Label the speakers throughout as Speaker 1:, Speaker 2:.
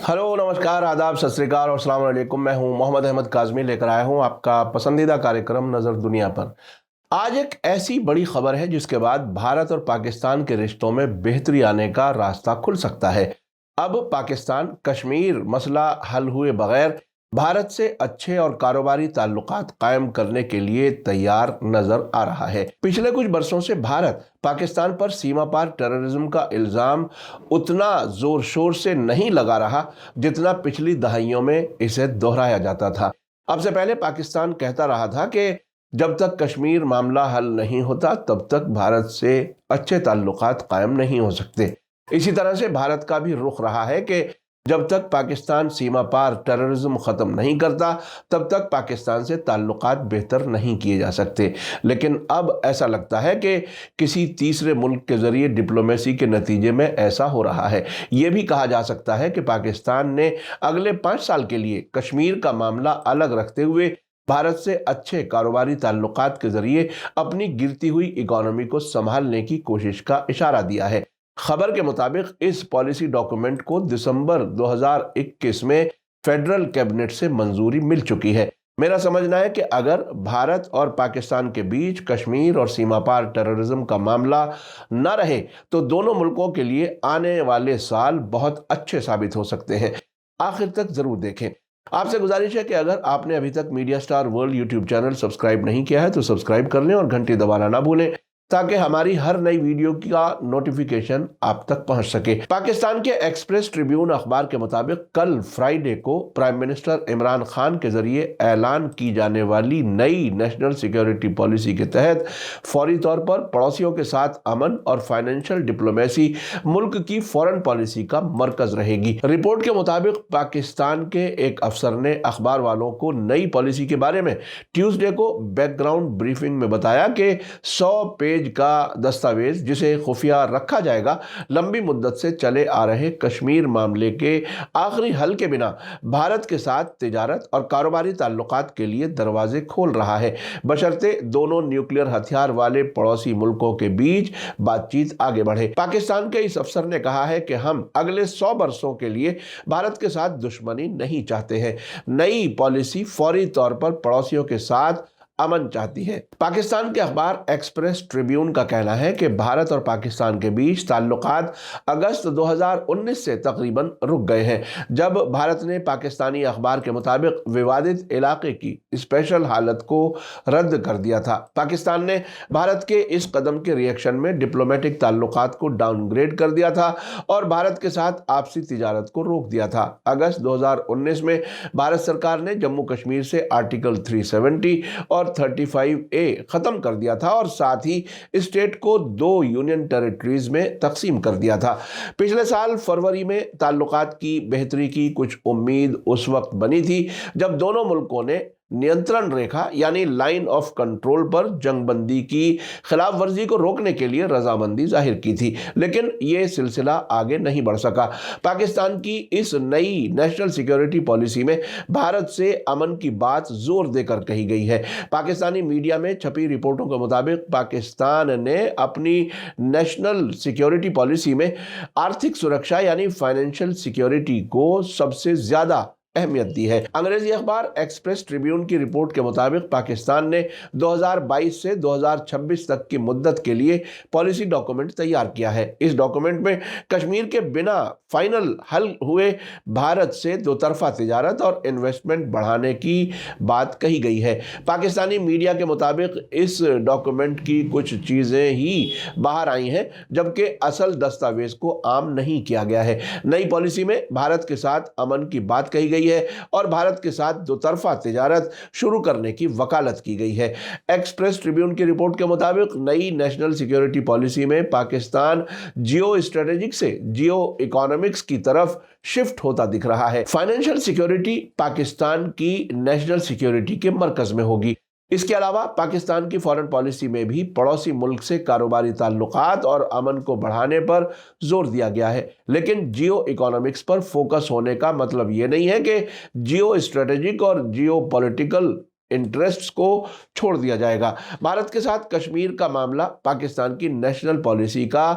Speaker 1: Hello नमस्कार आदाब सत श्री अकाल और अस्सलाम वालेकुम। मैं हूं मोहम्मद अहमद काज़मी, लेकर आया हूं आपका पसंदीदा कार्यक्रम नज़र दुनिया पर। आज एक ऐसी बड़ी खबर है जिसके बाद भारत और पाकिस्तान के रिश्तों में बेहतरी आने का रास्ता खुल सकता है। अब पाकिस्तान कश्मीर मसला हल हुए बगैर भारत से अच्छे और कारोबारी ताल्लुकात कायम करने के लिए तैयार नजर आ रहा है। पिछले कुछ बरसों से भारत पाकिस्तान पर सीमा पार टेररिज्म का इल्जाम उतना जोर शोर से नहीं लगा रहा जितना पिछली दहाइयों में इसे दोहराया जाता था। अब से पहले पाकिस्तान कहता रहा था कि जब तक कश्मीर मामला हल नहीं होता तब तक भारत से अच्छे ताल्लुकात कायम नहीं हो सकते। इसी तरह से भारत का भी रुख रहा है कि जब तक पाकिस्तान सीमा पार टेररिज्म खत्म नहीं करता तब तक पाकिस्तान से ताल्लुकात बेहतर नहीं किए जा सकते। लेकिन अब ऐसा लगता है कि किसी तीसरे मुल्क के जरिए डिप्लोमेसी के नतीजे में ऐसा हो रहा है। ये भी कहा जा सकता है कि पाकिस्तान ने अगले 5 साल के लिए कश्मीर का मामला अलग रखते हुए भारत से अच्छे कारोबारी ताल्लुकात के जरिए अपनी गिरती हुई इकोनॉमी को संभालने की कोशिश का इशारा दिया है। खबर के मुताबिक इस पॉलिसी डॉक्यूमेंट को दिसंबर 2021 में फेडरल कैबिनेट से मंजूरी मिल चुकी है। मेरा समझना है कि अगर भारत और पाकिस्तान के बीच कश्मीर और सीमा पार टेररिज्म का मामला न रहे तो दोनों मुल्कों के लिए आने वाले साल बहुत अच्छे साबित हो सकते हैं। आखिर तक जरूर देखें। आपसे गुजारिश है कि अगर आपने अभी तक media star world YouTube channel subscribe नहीं किया है तो सब्सक्राइब कर लें और घंटी दबाना ना भूलें ताकि हमारी हर नई वीडियो का नोटिफिकेशन आप तक पहुंच सके। पाकिस्तान के एक्सप्रेस ट्रिब्यून अखबार के मुताबिक कल फ्राइडे को प्राइम मिनिस्टर इमरान खान के जरिए ऐलान की जाने वाली नई नेशनल सिक्योरिटी पॉलिसी के तहत फौरी तौर पर पड़ोसियों के साथ अमन और फाइनेंशियल डिप्लोमेसी मुल्क की फॉरेन पॉलिसी का मरकज रहेगी। रिपोर्ट के मुताबिक पाकिस्तान के एक अफसर ने अखबार वालों को नई पॉलिसी के बारे में ट्यूसडे को बैकग्राउंड ब्रीफिंग में बताया कि 100 पेज का दस्तावेज जिसे खुफिया रखा जाएगा लंबी मुद्दत से चले आ रहे कश्मीर मामले के आखिरी हल के बिना भारत के साथ तिजारत और कारोबारी ताल्लुकात के लिए दरवाजे खोल रहा है, बशर्ते दोनों न्यूक्लियर हथियार वाले पड़ोसी मुल्कों के बीच बातचीत आगे बढ़े। पाकिस्तान के इस अफसर ने कहा है कि हम अगले 100 वर्षों के लिए भारत के साथ दुश्मनी नहीं चाहते हैं। नई पॉलिसी फौरी तौर पर पड़ोसियों के साथ अमन चाहती है। पाकिस्तान के अखबार एक्सप्रेस ट्रिब्यून का कहना है कि भारत और पाकिस्तान के बीच ताल्लुकात अगस्त 2019 से तकरीबन रुक गए हैं, जब भारत ने पाकिस्तानी अखबार के मुताबिक विवादित इलाके की स्पेशल हालत को रद्द कर दिया था। पाकिस्तान ने भारत के इस कदम के रिएक्शन में डिप्लोमेटिक ताल्लुकात को डाउनग्रेड कर दिया था और भारत के साथ आपसी तिजारत को रोक दिया था। अगस्त 2019 में भारत सरकार ने जम्मू कश्मीर से आर्टिकल 370 और 35A खत्म कर दिया था और साथ ही स्टेट को 2 यूनियन टेरिटरीज में तकसीम कर दिया था। पिछले साल फरवरी में ताल्लुकात की बेहतरी की कुछ उम्मीद उस वक्त बनी थी जब दोनों मुल्कों ने नियंत्रण रेखा यानी लाइन ऑफ कंट्रोल पर जंगबंदी की खिलाफ वर्जी को रोकने के लिए रजामंदी जाहिर की थी, लेकिन ये सिलसिला आगे नहीं बढ़ सका। पाकिस्तान की इस नई नेशनल सिक्योरिटी पॉलिसी में भारत से अमन की बात जोर देकर कही गई है। पाकिस्तानी मीडिया में छपी रिपोर्टों के मुताबिक पाकिस्तान ने अपनी नेशनल सिक्योरिटी पॉलिसी में आर्थिक सुरक्षा यानी फाइनेंशियल सिक्योरिटी को सबसे ज्यादा अहमियत दी है। अंग्रेजी अखबार एक्सप्रेस ट्रिब्यून की रिपोर्ट के मुताबिक पाकिस्तान ने 2022 से 2026 तक की मुद्दत के लिए पॉलिसी डॉक्यूमेंट तैयार किया है। इस डॉक्यूमेंट में कश्मीर के बिना फाइनल हल हुए भारत से दोतरफा तिजारत और इन्वेस्टमेंट बढ़ाने की बात कही गई है। पाकिस्तानी मीडिया के मुताबिक इस डॉक्यूमेंट की कुछ चीजें ही बाहर आई हैं, जबकि असल दस्तावेज को आम नहीं किया गया है। नई पॉलिसी में भारत के साथ अमन की बात कही गई है और भारत के साथ दोतरफा तिजारत शुरू करने की वकालत की गई है। एक्सप्रेस ट्रिब्यून की रिपोर्ट के मुताबिक नई नेशनल सिक्योरिटी पॉलिसी में पाकिस्तान जियो स्ट्रेटेजिक से जियो इकोनॉमिक्स की तरफ शिफ्ट होता दिख रहा है। फाइनेंशियल सिक्योरिटी पाकिस्तान की नेशनल सिक्योरिटी के मरकज में होगी। इसके अलावा पाकिस्तान की फॉरेन पॉलिसी में भी पड़ोसी मुल्क से कारोबारी ताल्लुकात और अमन को बढ़ाने पर जोर दिया गया है, लेकिन जियो इकोनॉमिक्स पर फोकस होने का मतलब ये नहीं है कि जियो स्ट्रेटेजिक और जियो पॉलिटिकल इंटरेस्ट्स को छोड़ दिया जाएगा। भारत के साथ कश्मीर का मामला पाकिस्तान की नेशनल पॉलिसी का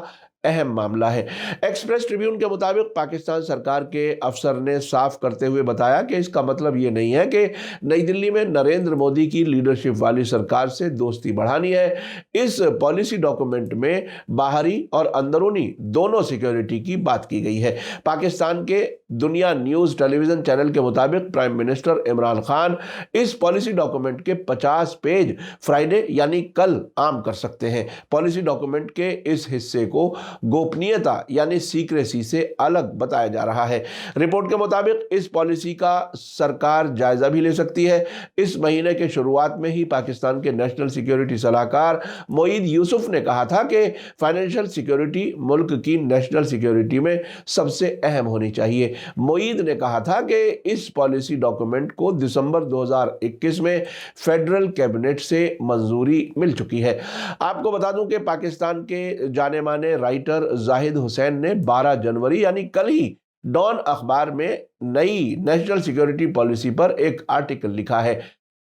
Speaker 1: اہم معاملہ ہے۔ ایکسپریس ٹریبیون کے مطابق پاکستان سرکار کے افسر نے صاف کرتے ہوئے بتایا کہ اس کا مطلب یہ نہیں ہے کہ نئی دلی میں نریندر مودی کی لیڈرشپ والی سرکار سے دوستی بڑھانی ہے۔ اس پالیسی ڈاکومنٹ میں باہری اور اندرونی دونوں سیکیورٹی کی بات کی گئی ہے۔ پاکستان کے دنیا نیوز ٹیلی ویژن چینل کے مطابق پرائم منسٹر عمران خان اس پالیسی ڈاکومنٹ کے 50 پیج فرائیڈے یعنی کل عام کر سکتے ہیں۔ پالیسی ڈاکومنٹ کے اس حصے کو گوپنیتا یعنی سیکریسی سے الگ بتایا جا رہا ہے۔ رپورٹ کے مطابق اس پالیسی کا سرکار جائزہ بھی لے سکتی ہے۔ اس مہینے کے شروعات میں ہی پاکستان کے نیشنل سیکیورٹی صلاح کار معید یوسف نے کہا تھا کہ فائنینشل سیکیورٹی ملک کی نیشنل سیکیورٹی میں سب سے اہم ہونی چاہیے۔ معید نے کہا تھا کہ اس پالیسی ڈاکومنٹ کو دسمبر 2021 میں فیڈرل کیبنٹ سے منظوری مل چکی ہے۔ آپ کو بتا دوں کہ پاکستان کے جانے مانے رائٹر زاہد حسین نے 12 جنوری یعنی کل ہی ڈان اخبار میں نئی نیشنل سیکیورٹی پالیسی پر ایک آرٹیکل لکھا ہے۔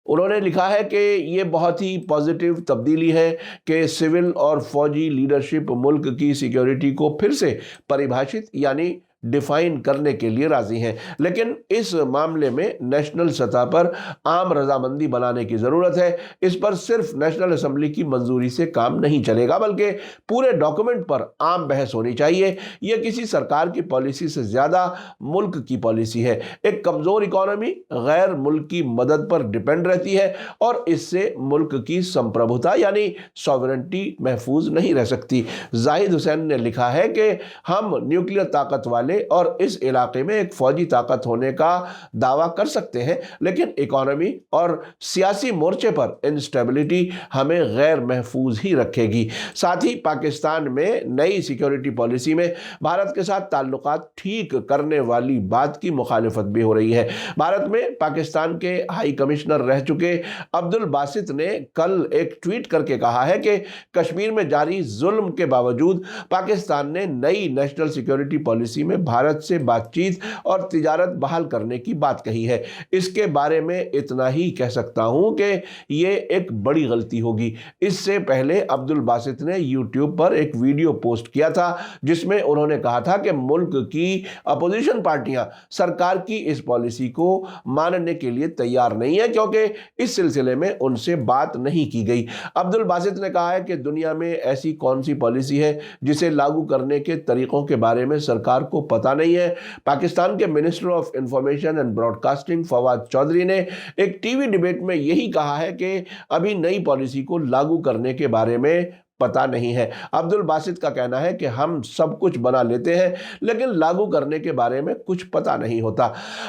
Speaker 1: انہوں نے لکھا ہے کہ یہ بہت ہی پازیٹیو تبدیلی ہے کہ سول اور فوجی لیڈرشپ ملک کی سیکیورٹی کو پھر سے پریبھاشت یعنی ڈیفائن کرنے کے لیے راضی ہیں، لیکن اس معاملے میں نیشنل سطح پر عام رضامندی بنانے کی ضرورت ہے۔ اس پر صرف نیشنل اسمبلی کی منظوری سے کام نہیں چلے گا بلکہ پورے ڈاکومنٹ پر عام بحث ہونی چاہیے۔ یہ کسی سرکار کی پالیسی سے زیادہ ملک کی پالیسی ہے۔ ایک کمزور اکانومی غیر ملکی مدد پر ڈیپینڈ رہتی ہے اور اس سے ملک کی سمپربھوتا یعنی سوورنٹی محفوظ نہیں رہ سکتی۔ زاہد حسین نے لکھا ہے کہ ہم نیوکلیئر طاقت والے اور اس علاقے میں ایک فوجی طاقت ہونے کا دعویٰ کر سکتے ہیں، لیکن اکانومی اور سیاسی مورچے پر انسٹیبلٹی ہمیں غیر محفوظ ہی رکھے گی۔ ساتھ ہی پاکستان میں نئی سیکیورٹی پالیسی میں بھارت کے ساتھ تعلقات ٹھیک کرنے والی بات کی مخالفت بھی ہو رہی ہے۔ بھارت میں پاکستان کے ہائی کمشنر رہ چکے عبد الباسط نے کل ایک ٹویٹ کر کے کہا ہے کہ کشمیر میں جاری ظلم کے باوجود پاکستان نے نئی نیشنل سیکیورٹی پالیسی میں بھارت سے بات چیت اور تجارت بحال کرنے کی بات کہی ہے۔ اس کے بارے میں اتنا ہی کہہ سکتا ہوں کہ یہ ایک بڑی غلطی ہوگی۔ اس سے پہلے عبد الباسط نے یوٹیوب پر ایک ویڈیو پوسٹ کیا تھا جس میں انہوں نے کہا تھا کہ ملک کی اپوزیشن پارٹیاں سرکار کی اس پالیسی کو ماننے کے لیے تیار نہیں ہیں کیونکہ اس سلسلے میں ان سے بات نہیں کی گئی۔ عبد الباسط نے کہا ہے کہ دنیا میں ایسی کون سی پالیسی ہے جسے لاگو کرنے کے طریقوں کے بارے میں سرکار کو پتہ نہیں ہے۔ پاکستان کے minister of information and broadcasting Fawad Chaudhry نے ایک ٹی وی ڈیبیٹ میں یہی کہا ہے کہ ابھی نئی پالیسی کو لاگو کرنے کے بارے میں پتہ نہیں ہے۔ عبد الباسط کا کہنا ہے کہ ہم سب کچھ بنا لیتے ہیں لیکن لاگو کرنے کے بارے میں کچھ پتہ نہیں ہوتا۔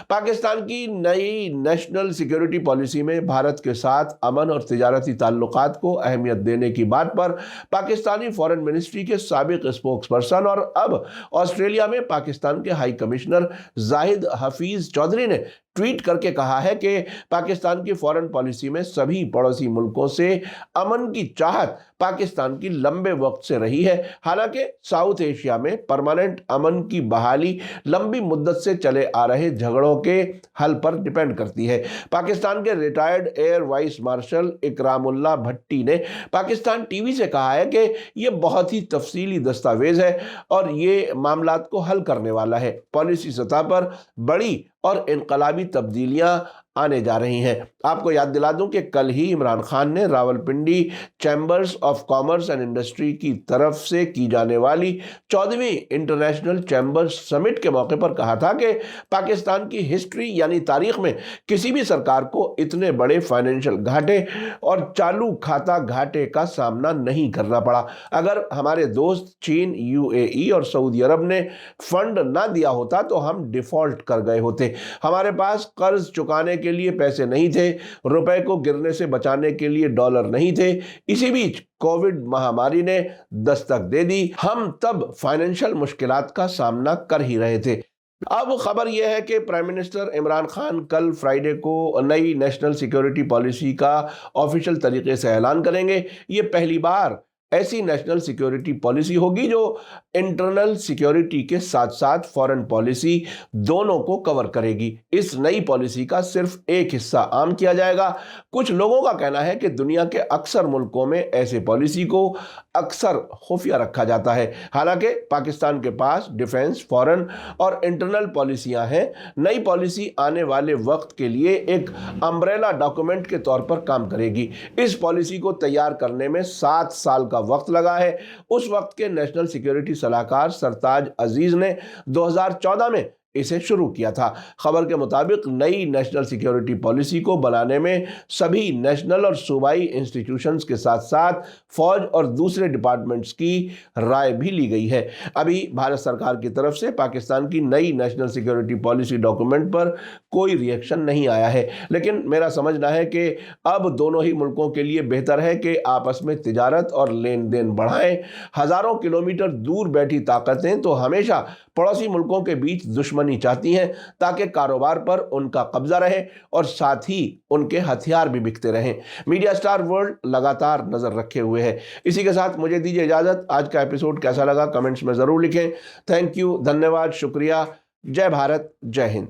Speaker 1: پاکستان کی نئی نیشنل سیکیورٹی پالیسی میں بھارت کے ساتھ امن اور تجارتی تعلقات کو اہمیت دینے کی بات پر پاکستانی فارن منسٹری کے سابق اسپوکس پرسن اور اب آسٹریلیا میں پاکستان کے ہائی کمشنر زاہد حفیظ چودھری نے ٹویٹ کر کے کہا ہے کہ پاکستان کی فارن پالیسی میں سبھی پڑوسی ملکوں سے امن کی چاہت پاکستان کی لمبے وقت سے رہی ہے، حالانکہ ساؤتھ ایشیا میں پرماننٹ امن کی بحالی لمبی مدت سے چلے آ رہے جھگڑوں کے حل پر ڈیپینڈ کرتی ہے۔ پاکستان کے ریٹائرڈ ایئر وائس مارشل اکرام اللہ بھٹی نے پاکستان ٹی وی سے کہا ہے کہ یہ بہت ہی تفصیلی دستاویز ہے اور یہ معاملات کو حل کرنے والا ہے۔ پالیسی سطح پر بڑی اور انقلابی تبدیلیاں آنے جا رہی ہیں۔ آپ کو یاد دلا دوں کہ کل ہی عمران خان نے Rawalpindi chambers of commerce and industry کی طرف سے کی جانے والی 14ویں انٹرنیشنل چیمبرز سمٹ کے موقع پر کہا تھا کہ پاکستان کی ہسٹری یعنی تاریخ میں کسی بھی سرکار کو اتنے بڑے فائنینشل گھاٹے اور چالو کھاتا گھاٹے کا سامنا نہیں کرنا پڑا۔ اگر ہمارے دوست چین، UAE اور سعودی عرب نے فنڈ نہ دیا ہوتا تو ہم ڈیفالٹ کر گئے ہوتے۔ ہمارے پاس قرض چکانے کے لیے پیسے نہیں تھے، روپے کو گرنے سے بچانے کے لیے ڈالر نہیں تھے۔ اسی بیچ کووڈ مہاماری نے دستک دے دی، ہم تب فائنینشل مشکلات کا سامنا کر ہی رہے تھے۔ اب خبر یہ ہے کہ پرائم منسٹر عمران خان کل فرائیڈے کو نئی نیشنل سیکیورٹی پالیسی کا آفیشیل طریقے سے اعلان کریں گے۔ یہ پہلی بار ऐसी नेशनल सिक्योरिटी पॉलिसी होगी जो इंटरनल सिक्योरिटी के साथ साथ फॉरेन पॉलिसी दोनों को कवर करेगी। इस नई पॉलिसी का सिर्फ एक हिस्सा आम किया जाएगा। कुछ लोगों का कहना है कि दुनिया के अक्सर मुल्कों में ऐसे पॉलिसी को अक्सर खुफिया रखा जाता है। हालांकि पाकिस्तान के पास डिफेंस, फॉरेन और इंटरनल पॉलिसियां हैं। नई पॉलिसी आने वाले वक्त के लिए एक अम्ब्रेला डॉक्यूमेंट के तौर पर काम करेगी। इस पॉलिसी को तैयार करने में 7 साल का वक्त लगा है। उस वक्त के नेशनल सिक्योरिटी सलाहकार सरताज अजीज ने 2014 में इसे शुरू किया था। खबर के मुताबिक नई नेशनल सिक्योरिटी पॉलिसी को बनाने में सभी नेशनल और सूबाई इंस्टीट्यूशंस के साथ साथ फौज और दूसरे डिपार्टमेंट्स की राय भी ली गई है। अभी भारत सरकार की तरफ से पाकिस्तान की नई नेशनल सिक्योरिटी पॉलिसी डॉक्यूमेंट पर कोई रिएक्शन नहीं आया है, लेकिन मेरा समझना है कि अब दोनों ही मुल्कों के लिए बेहतर है कि आपस में तिजारत और लेन देन बढ़ाएं। हजारों किलोमीटर दूर बैठी ताकतें तो हमेशा पड़ोसी मुल्कों के बीच दुश्मनी चाहती हैं ताकि कारोबार पर उनका कब्जा रहे और साथ ही उनके हथियार भी बिकते रहें। मीडिया स्टार वर्ल्ड लगातार नजर रखे हुए है। इसी के साथ मुझे दीजिए इजाजत। आज का एपिसोड कैसा लगा कमेंट्स में जरूर लिखें। थैंक यू, धन्यवाद, शुक्रिया। जय भारत, जय हिंद।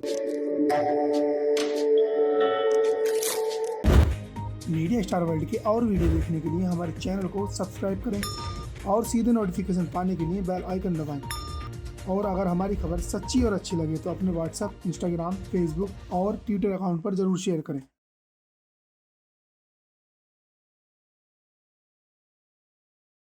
Speaker 2: मीडिया स्टार वर्ल्ड के और वीडियो देखने के लिए हमारे चैनल को सब्सक्राइब करें और सीधे नोटिफिकेशन पाने के लिए बेल आइकन दबाएं। और अगर हमारी खबर सच्ची और अच्छी लगे तो अपने व्हाट्सएप, इंस्टाग्राम, फेसबुक और ट्विटर अकाउंट पर जरूर शेयर करें।